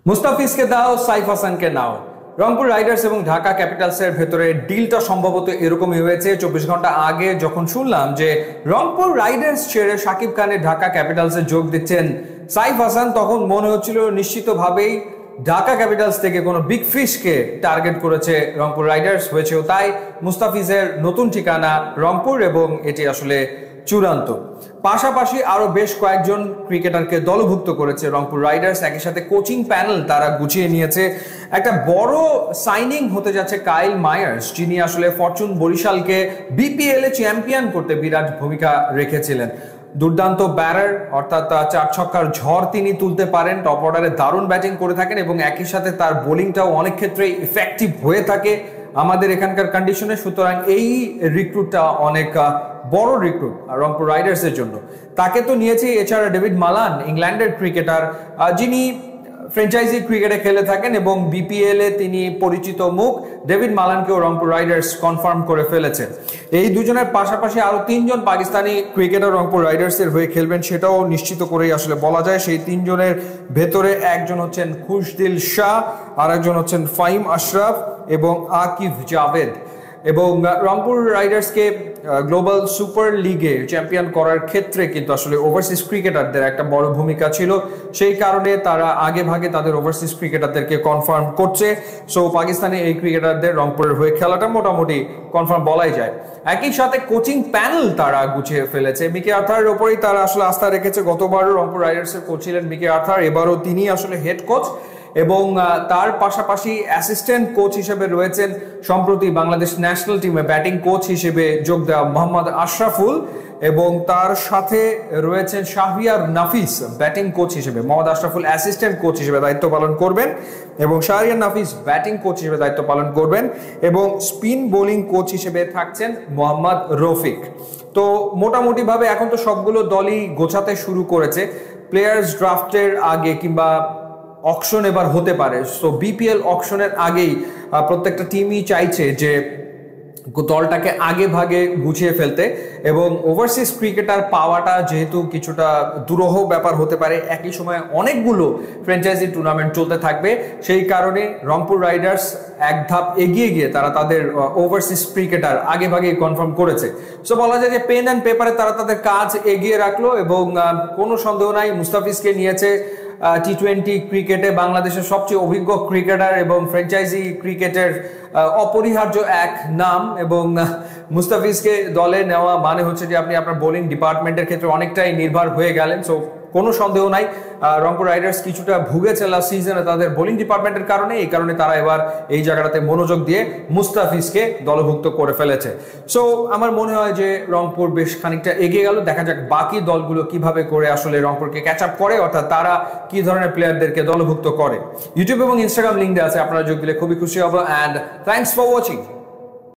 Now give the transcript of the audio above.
মুস্তাফিজকে দাও, সাইফ হাসানকে নাও। রংপুর রাইডার্স এবং ঢাকা ক্যাপিটালসের ভেতরে ডিলটা সম্ভবত এরকমই হয়েছে। 24 ঘন্টা আগে যখন শুনলাম যে রংপুর রাইডার্স ছেড়ে শাকিব খানের ঢাকা ক্যাপিটালসে যোগ দিচ্ছেন সাইফ হাসান, তখন মনে হচ্ছিল নিশ্চিতভাবেই ঢাকা ক্যাপিটালস থেকে কোনো বিগ ফিশকে টার্গেট করেছে রংপুর রাইডার্স। হয়েছেও তাই। মুস্তাফিজের নতুন ঠিকানা রংপুর এবং এটি আসলে চূড়ান্ত। পাশাপাশি আরো বেশ কয়েকজন ক্রিকেটারকে দলভুক্ত করেছে রংপুর রাইডার্স। একই সাথে কোচিং প্যানেল তারা গুছিয়ে নিয়েছে। একটা বড় সাইনিং হতে যাচ্ছে কাইল মায়ার্স, যিনি আসলে ফরচুন বরিশালকে বিপিএল এ চ্যাম্পিয়ন করতে বিরাট ভূমিকা রেখেছিলেন। দুর্দান্ত ব্যাটার, অর্থাৎ 4 ছক্কার ঝড় তিনি তুলতে পারেন। টপ অর্ডারে দারুণ ব্যাটিং করে থাকেন এবং একই সাথে তার বোলিংটাও অনেক ক্ষেত্রে ইফেক্টিভ হয়ে থাকে আমাদের এখানকার কন্ডিশনে। সুতরাং এই রিক্রুটটা অনেক বড় রিক্রুট রংপুর রাইডার্সের জন্য। তাকে তো নিয়েছে। এছাড়া ডেভিড মালান, ইংল্যান্ডের ক্রিকেটার, যিনি ফ্র্যাঞ্চাইজি ক্রিকেটে খেলে থাকেন এবং বিপিএল এ তিনি পরিচিত মুখ। ডেভিড মালানকেও রংপুর রাইডার্স কনফার্ম করে ফেলেছে। এই দুজনের পাশাপাশি আরো 3জন পাকিস্তানি ক্রিকেটার রংপুর রাইডার্সের হয়ে খেলবেন, সেটাও নিশ্চিত করেই আসলে বলা যায়। সেই 3জনের ভেতরে একজন হচ্ছেন খুশদিল শাহ, আর একজন হচ্ছেন ফাহিম আশরাফ এবং আকিব জাভেদ। এবং রংপুর রাইডার্সকে গ্লোবাল সুপার লিগে চ্যাম্পিয়ন করার ক্ষেত্রে কিন্তু আসলে ওভারসিজ ক্রিকেটারদের একটা বড় ভূমিকা ছিল। সেই কারণে তারা আগে ভাগে তাদের ওভারসিজ ক্রিকেটারদেরকে কনফার্ম করছে। সো পাকিস্তানে এই ক্রিকেটারদের রংপুরের হয়ে খেলাটা মোটামুটি কনফার্ম বলাই যায়। একই সাথে কোচিং প্যানেল তারা গুছিয়ে ফেলেছে। মিকে আর্থারের ওপরেই তারা আসলে আস্থা রেখেছে। গতবারও রংপুর রাইডার্সের কোচ ছিলেন মিকে আর্থার, এবারও তিনি আসলে হেড কোচ। এবং তার পাশাপাশি অ্যাসিস্ট্যান্ট কোচ হিসেবে রয়েছেন সম্প্রতি বাংলাদেশ ন্যাশনাল টিমে ব্যাটিং কোচ হিসেবে যোগ দেওয়া মোহাম্মদ আশরাফুল, এবং তার সাথে রয়েছেন শাহরিয়ার নাফিস ব্যাটিং কোচ হিসেবে। মোহাম্মদ আশরাফুল অ্যাসিস্ট্যান্ট কোচ হিসেবে দায়িত্ব পালন করবেন এবং শাহরিয়ার নাফিস ব্যাটিং কোচ হিসেবে দায়িত্ব পালন করবেন, এবং স্পিন বোলিং কোচ হিসেবে থাকছেন মোহাম্মদ রফিক। তো মোটামুটি ভাবে এখন তো সবগুলো দলই গোছাতে শুরু করেছে। প্লেয়ার্স ড্রাফটের আগে কিংবা অকশন এবার হতে পারে। সো বিপিএল অকশনের আগেই প্রত্যেকটা টিমই চাইছে যে দলটাকে আগে ভাগে গুছিয়ে ফেলতে, এবং ওভারসিজ ক্রিকেটার পাওয়াটা যেহেতু কিছুটা দুরূহ ব্যাপার হতে পারে, একই সময় অনেকগুলো ফ্র্যাঞ্চাইজি টুর্নামেন্ট চলতে থাকবে। সেই কারণে রংপুর রাইডার্স এক ধাপ এগিয়ে গিয়ে তারা তাদের ওভারসিজ ক্রিকেটার আগে ভাগে কনফার্ম করেছে। সো বলা যায় যে পেন অ্যান্ড পেপারে তারা তাদের কাজ এগিয়ে রাখলো, এবং কোনো সন্দেহ নাই মুস্তাফিজকে নিয়েছে। টি-20 ক্রিকেটে বাংলাদেশের সবচেয়ে অভিজ্ঞ ক্রিকেটার এবং ফ্র্যাঞ্চাইজি ক্রিকেটের অপরিহার্য এক নাম, এবং মুস্তাফিজকে দলে নেওয়া মানে হচ্ছে যে আপনি আপনার বোলিং ডিপার্টমেন্টের ক্ষেত্রে অনেকটাই নির্ভর হয়ে গেলেন। সো কোনো সন্দেহ নাই রংপুর রাইডার্স কিছুটা ভুগেছে লাস্ট সিজনে তাদের বোলিং ডিপার্টমেন্টের কারণে। এই কারণে তারা এবার এই জায়গাটাতে মনোযোগ দিয়ে মুস্তাফিজকে দলভুক্ত করে ফেলেছে। সো আমার মনে হয় যে রংপুর বেশ খানিকটা এগিয়ে গেল। দেখা যাক বাকি দলগুলো কিভাবে করে আসলে রংপুরকে ক্যাচ আপ করে, অর্থাৎ তারা কি ধরনের প্লেয়ারদেরকে দলভুক্ত করে। ইউটিউব এবং ইনস্টাগ্রাম লিঙ্ক দেওয়া আছে, আপনারা যোগ দিলে খুবই খুশি হব। And thanks for watching.